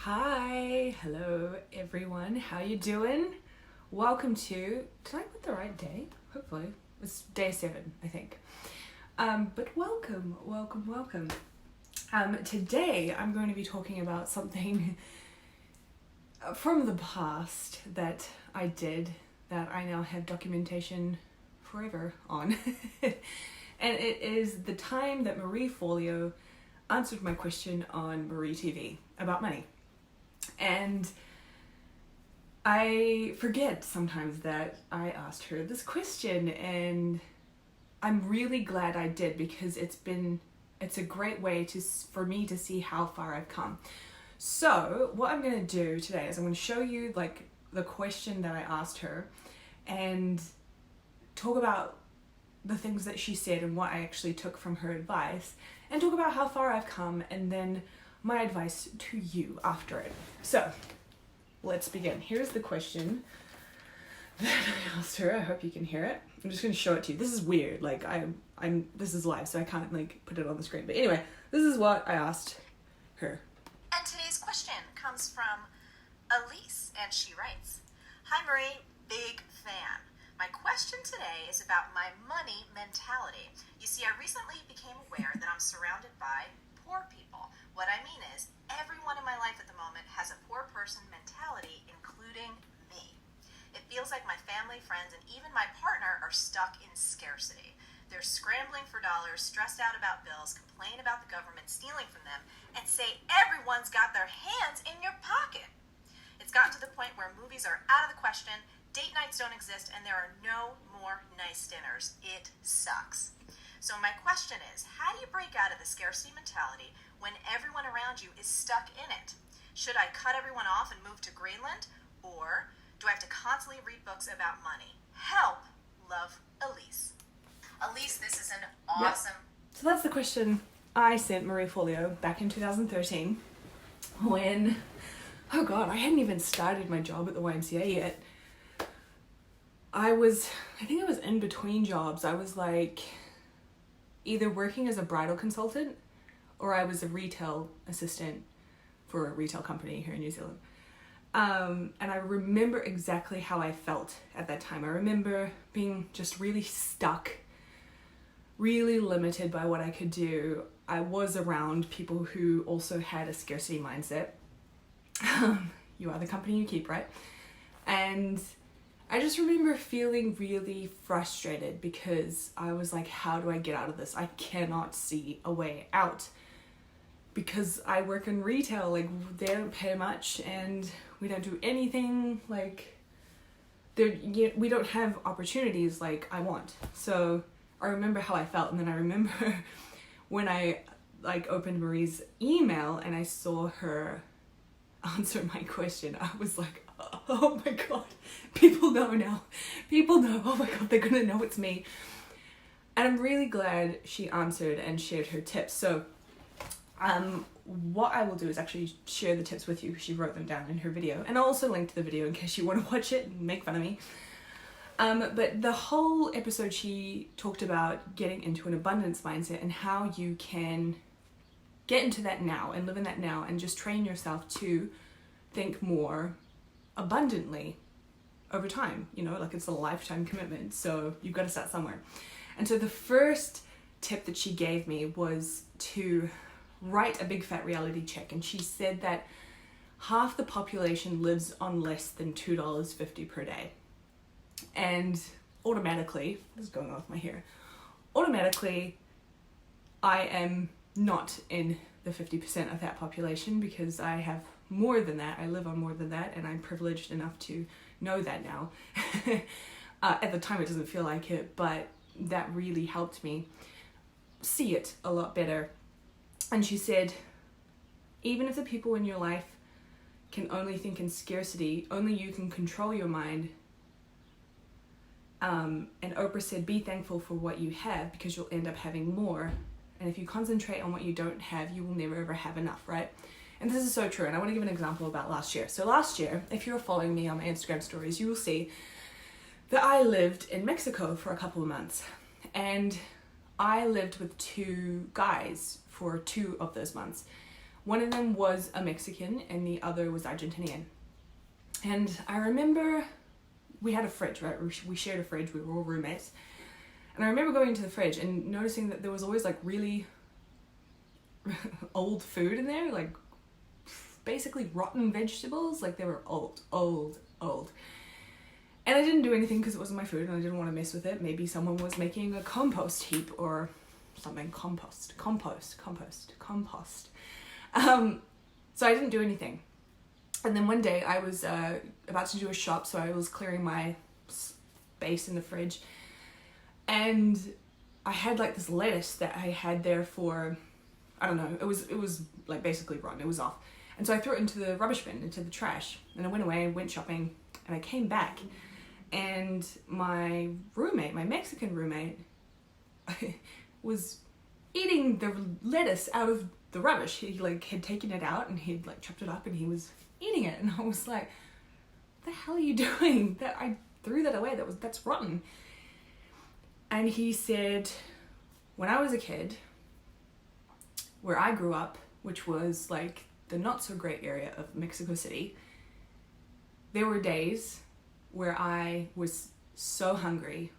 Hi, hello everyone, how you doing? Welcome to, did I put the right day? Hopefully, it's day 7, I think. But welcome. Today I'm going to be talking about something from the past that I did that I now have documentation forever on. And it is the time that Marie Forleo answered my question on Marie TV about money. And I forget sometimes that I asked her this question, and I'm really glad I did, because it's a great way for me to see how far I've come. So what I'm going to do today is I'm going to show you like the question that I asked her and talk about the things that she said and what I actually took from her advice, and talk about how far I've come, and then my advice to you after it. So let's begin. Here's the question that I asked her. I hope you can hear it. I'm just going to show it to you. This is weird. Like this is live, so I can't like put it on the screen. But anyway, this is what I asked her. And today's question comes from Elise, and she writes, "Hi Marie, big fan. My question today is about my money mentality. You see, I recently became aware that I'm surrounded by poor people. What I mean is, everyone in my life at the moment has a poor person mentality, including me. It feels like my family, friends, and even my partner are stuck in scarcity. They're scrambling for dollars, stressed out about bills, complain about the government stealing from them, and say everyone's got their hands in your pocket. It's gotten to the point where movies are out of the question, date nights don't exist, and there are no more nice dinners. It sucks. So my question is, how do you break out of the scarcity mentality when everyone around you is stuck in it? Should I cut everyone off and move to Greenland? Or do I have to constantly read books about money? Help! Love, Elise." Elise, this is an awesome... Yep. So that's the question I sent Marie Forleo back in 2013 when, oh God, I hadn't even started my job at the YMCA yet. I think I was in between jobs. I was like either working as a bridal consultant or I was a retail assistant for a retail company here in New Zealand. And I remember exactly how I felt at that time. I remember being just really stuck, really limited by what I could do. I was around people who also had a scarcity mindset. You are the company you keep, right? And I just remember feeling really frustrated because I was like, how do I get out of this? I cannot see a way out because I work in retail. Like, they don't pay much and we don't do anything like we don't have opportunities like I want. So I remember how I felt, and then I remember when I like opened Marie's email and I saw her answer my question, I was like, oh my God, people know now. People know, oh my God, they're gonna know it's me. And I'm really glad she answered and shared her tips. So what I will do is actually share the tips with you. She wrote them down in her video, and I'll also link to the video in case you want to watch it and make fun of me. But the whole episode, she talked about getting into an abundance mindset and how you can get into that now and live in that now and just train yourself to think more abundantly over time. You know, like it's a lifetime commitment, so you've got to start somewhere. And so the first tip that she gave me was to write a big fat reality check. And she said that half the population lives on less than $2.50 per day. And automatically, what is going on with my hair? Automatically, I am not in the 50% of that population because I have more than that. I live on more than that, and I'm privileged enough to know that now. At the time, it doesn't feel like it, but that really helped me see it a lot better. And she said, even if the people in your life can only think in scarcity, only you can control your mind. And Oprah said, be thankful for what you have because you'll end up having more. And if you concentrate on what you don't have, you will never ever have enough, right? And this is so true. And I want to give an example about last year. So last year, if you're following me on my Instagram stories, you will see that I lived in Mexico for a couple of months. And I lived with 2 guys for 2 of those months. One of them was a Mexican and the other was Argentinian. And I remember we had a fridge, right? We shared a fridge, we were all roommates. And I remember going into the fridge and noticing that there was always like really old food in there, like basically rotten vegetables. Like they were old. And I didn't do anything because it wasn't my food and I didn't want to mess with it. Maybe someone was making a compost heap or something. Compost. So I didn't do anything. And then one day I was about to do a shop, so I was clearing my space in the fridge. And I had like this lettuce that I had there for, I don't know, it was like basically rotten, it was off. And so I threw it into the rubbish bin, into the trash. And I went away and went shopping and I came back and my roommate, my Mexican roommate, was eating the lettuce out of the rubbish. He like had taken it out and he'd like chopped it up and he was eating it. And I was like, what the hell are you doing? That I threw that away, that's rotten. And he said, when I was a kid, where I grew up, which was like the not so great area of Mexico City, there were days where I was so hungry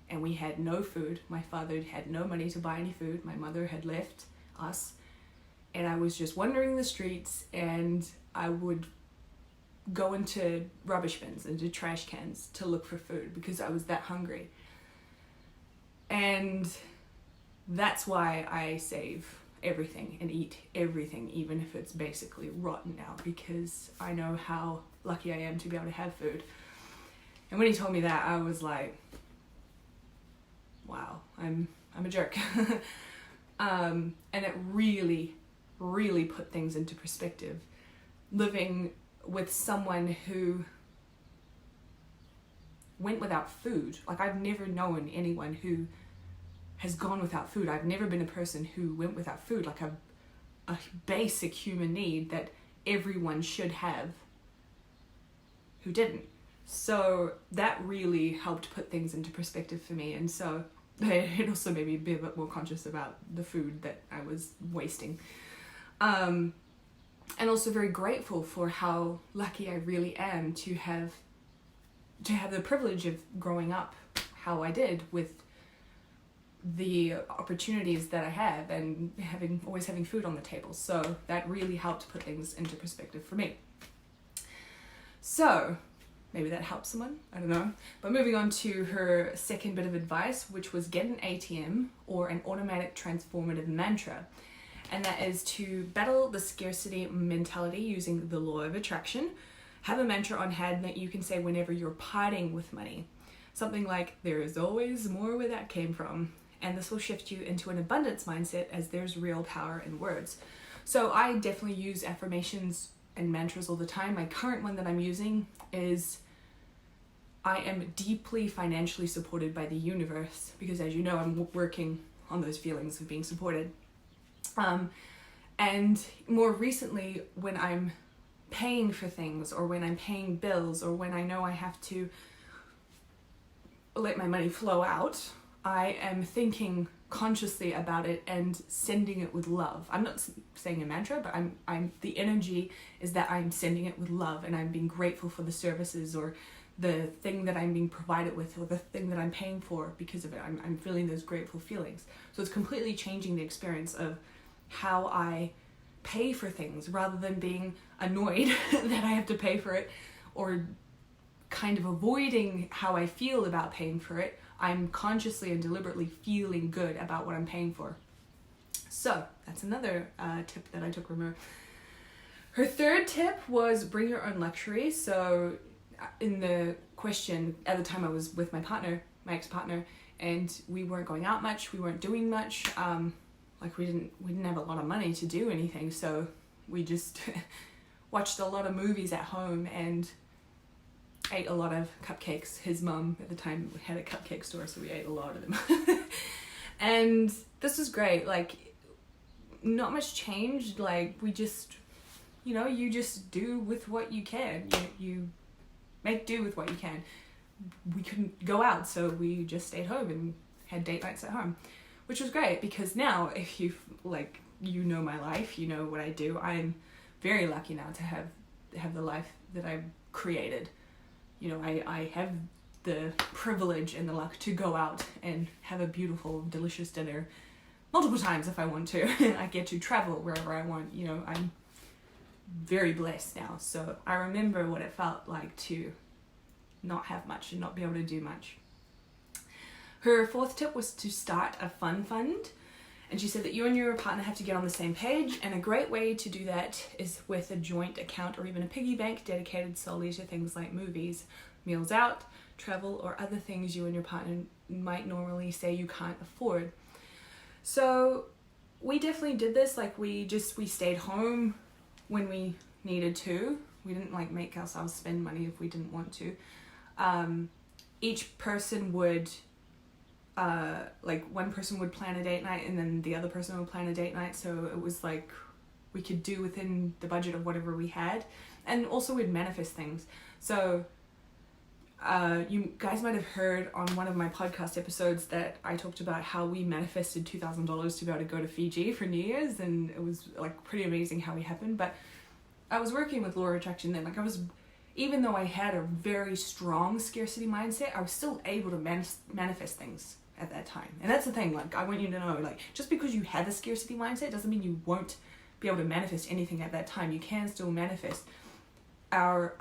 and we had no food. My father had no money to buy any food. My mother had left us and I was just wandering the streets and I would go into rubbish bins, into trash cans to look for food because I was that hungry. And that's why I save everything and eat everything, even if it's basically rotten now, because I know how lucky I am to be able to have food. And when he told me that, I was like, wow, I'm a jerk. And it really put things into perspective. Living with someone who went without food. Like I've never known anyone who has gone without food. I've never been a person who went without food, like a basic human need that everyone should have who didn't. So that really helped put things into perspective for me. And so it also made me be a bit more conscious about the food that I was wasting. And also very grateful for how lucky I really am to have the privilege of growing up how I did, with the opportunities that I have and always having food on the table. So that really helped put things into perspective for me. So maybe that helps someone, I don't know. But moving on to her second bit of advice, which was get an ATM or an automatic transformative mantra. And that is to battle the scarcity mentality using the law of attraction. Have a mantra on hand that you can say whenever you're parting with money. Something like, there is always more where that came from. And this will shift you into an abundance mindset, as there's real power in words. So I definitely use affirmations and mantras all the time. My current one that I'm using is, I am deeply financially supported by the universe, because as you know, I'm working on those feelings of being supported. And more recently, when I'm paying for things, or when I'm paying bills, or when I know I have to let my money flow out, I am thinking consciously about it and sending it with love. I'm not saying a mantra, but I'm the energy is that I'm sending it with love, and I'm being grateful for the services or the thing that I'm being provided with, or the thing that I'm paying for because of it. I'm feeling those grateful feelings. So it's completely changing the experience of how I pay for things, rather than being annoyed that I have to pay for it, or kind of avoiding how I feel about paying for it. I'm consciously and deliberately feeling good about what I'm paying for. So that's another tip that I took from her. Her third tip was bring your own luxury. So in the question, at the time I was with my ex-partner, and we weren't going out much, we weren't doing much. Like we didn't have a lot of money to do anything, so we just watched a lot of movies at home and ate a lot of cupcakes. His mum at the time had a cupcake store, so we ate a lot of them. And this was great. Like, not much changed. Like, we just, you just do with what you can. You make do with what you can. We couldn't go out, so we just stayed home and had date nights at home, which was great, because now if you you know my life, you know what I do. I'm very lucky now to have the life that I've created. You know, I have the privilege and the luck to go out and have a beautiful, delicious dinner multiple times if I want to. I get to travel wherever I want. You know, I'm very blessed now. So I remember what it felt like to not have much and not be able to do much. Her fourth tip was to start a fun fund. And she said that you and your partner have to get on the same page, and a great way to do that is with a joint account or even a piggy bank dedicated solely to things like movies, meals out, travel, or other things you and your partner might normally say you can't afford. So we definitely did this. Like we stayed home when we needed to. We didn't like make ourselves spend money if we didn't want to. Each person would like one person would plan a date night and then the other person would plan a date night, so it was like we could do within the budget of whatever we had. And also we'd manifest things. So you guys might have heard on one of my podcast episodes that I talked about how we manifested $2,000 to be able to go to Fiji for New Year's, and it was like pretty amazing how it happened. But I was working with law of attraction then. Like even though I had a very strong scarcity mindset, I was still able to manifest things at that time. And that's the thing, like I want you to know, like just because you have a scarcity mindset doesn't mean you won't be able to manifest anything at that time. You can still manifest. Our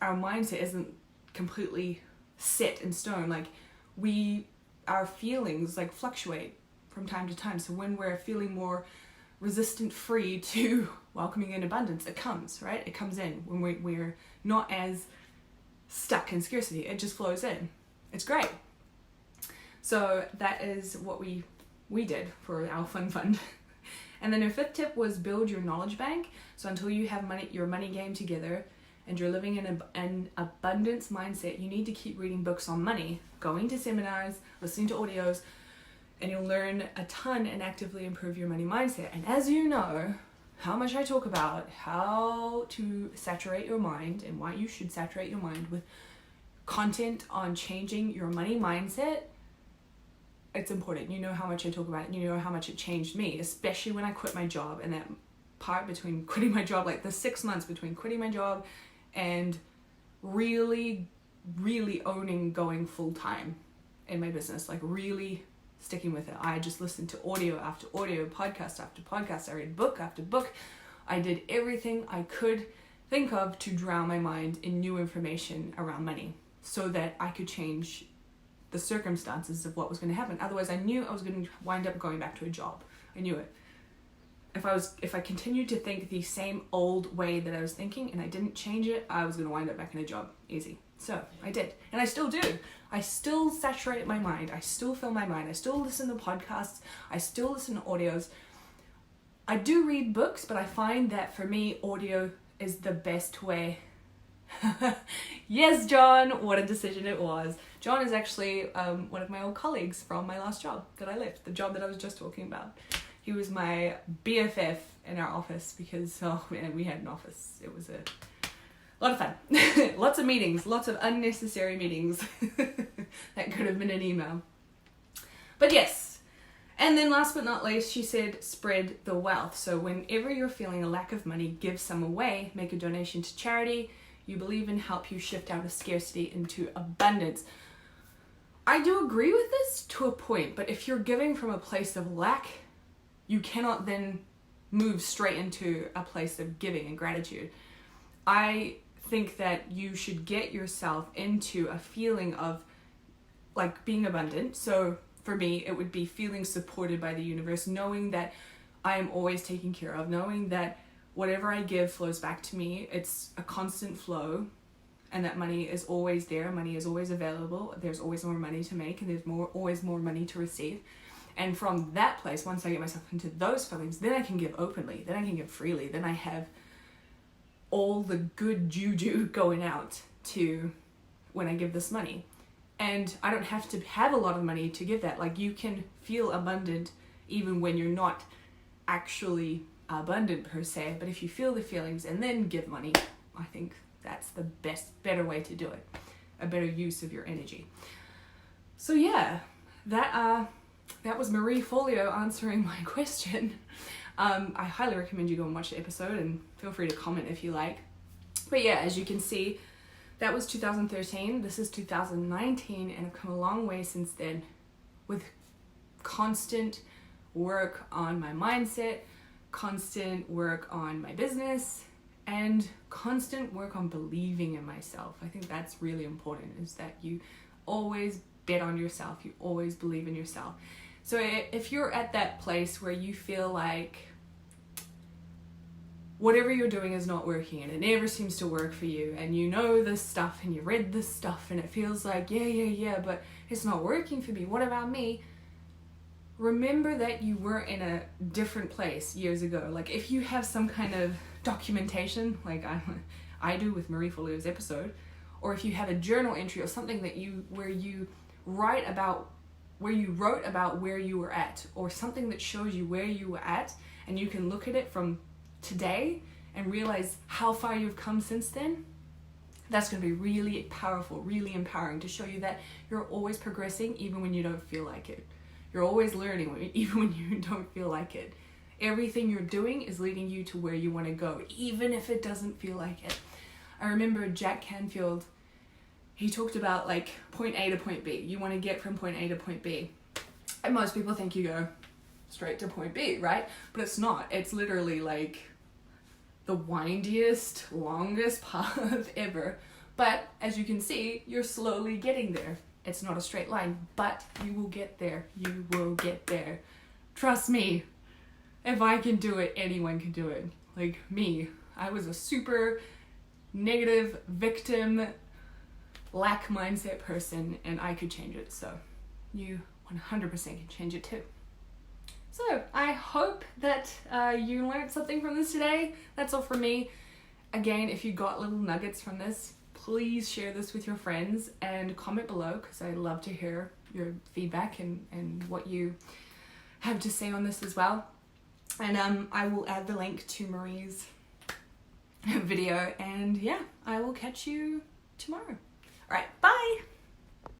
mindset isn't completely set in stone. Like our feelings like fluctuate from time to time. So when we're feeling more resistant free to welcoming in abundance, it comes, right? It comes in. When we're not as stuck in scarcity, it just flows in. It's great. So that is what we did for our fun fund. And then her fifth tip was build your knowledge bank. So until you have your money game together and you're living in an abundance mindset, you need to keep reading books on money, going to seminars, listening to audios, and you'll learn a ton and actively improve your money mindset. And as you know, how much I talk about how to saturate your mind and why you should saturate your mind with content on changing your money mindset, it's important. You know how much I talk about it, and you know how much it changed me, especially when I quit my job. And that part between quitting my job, like the 6 months between quitting my job and really, really owning going full time in my business, like really sticking with it. I just listened to audio after audio, podcast after podcast. I read book after book. I did everything I could think of to drown my mind in new information around money so that I could change the circumstances of what was going to happen. Otherwise, I knew I was going to wind up going back to a job. I knew it. If I continued to think the same old way that I was thinking and I didn't change it, I was going to wind up back in a job. Easy. So I did. And I still do. I still saturate my mind. I still fill my mind. I still listen to podcasts. I still listen to audios. I do read books, but I find that for me, audio is the best way. Yes, John, what a decision it was. John is actually one of my old colleagues from my last job that I left, the job that I was just talking about. He was my BFF in our office because, oh man, we had an office. It was a lot of fun. Lots of meetings, lots of unnecessary meetings that could have been an email. But yes. And then last but not least, she said, spread the wealth. So whenever you're feeling a lack of money, give some away, make a donation to charity you believe in, help you shift out of scarcity into abundance. I do agree with this to a point, but if you're giving from a place of lack, you cannot then move straight into a place of giving and gratitude. I think that you should get yourself into a feeling of like being abundant. So for me, it would be feeling supported by the universe, knowing that I am always taken care of, knowing that whatever I give flows back to me. It's a constant flow, and that money is always there. Money is always available. There's always more money to make, and there's always more money to receive. And from that place, once I get myself into those feelings, then I can give openly, then I can give freely, then I have all the good juju going out to when I give this money. And I don't have to have a lot of money to give that. Like, you can feel abundant even when you're not actually abundant per se, but if you feel the feelings and then give money, I think that's the better way to do it, a better use of your energy. So yeah, that are that was Marie Forleo answering my question. I highly recommend you go and watch the episode, and feel free to comment if you like. But yeah, as you can see, that was 2013. This is 2019, and I've come a long way since then with constant work on my mindset, constant work on my business, and constant work on believing in myself. I think that's really important, is that you always bet on yourself, you always believe in yourself. So if you're at that place where you feel like whatever you're doing is not working and it never seems to work for you, and you know this stuff and you read this stuff and it feels like yeah, but it's not working for me, what about me? Remember that you were in a different place years ago. Like if you have some kind of documentation like I do with Marie Forleo's episode, or if you have a journal entry or something that where you wrote about where you were at, or something that shows you where you were at, and you can look at it from today and realize how far you've come since then, that's going to be really powerful, really empowering, to show you that you're always progressing even when you don't feel like it. You're always learning even when you don't feel like it. Everything you're doing is leading you to where you want to go, even if it doesn't feel like it. I remember Jack Canfield, he talked about like point A to point B. You want to get from point A to point B. And most people think you go straight to point B, right? But it's not. It's literally like the windiest, longest path ever. But as you can see, you're slowly getting there. It's not a straight line, but you will get there. You will get there. Trust me. If I can do it, anyone can do it. Like me, I was a super negative victim, lack mindset person, and I could change it. So you 100% can change it too. So I hope that you learned something from this today. That's all from me. Again, if you got little nuggets from this, please share this with your friends and comment below, because I love to hear your feedback and what you have to say on this as well. And I will add the link to Marie's video, and yeah, I will catch you tomorrow. All right, bye.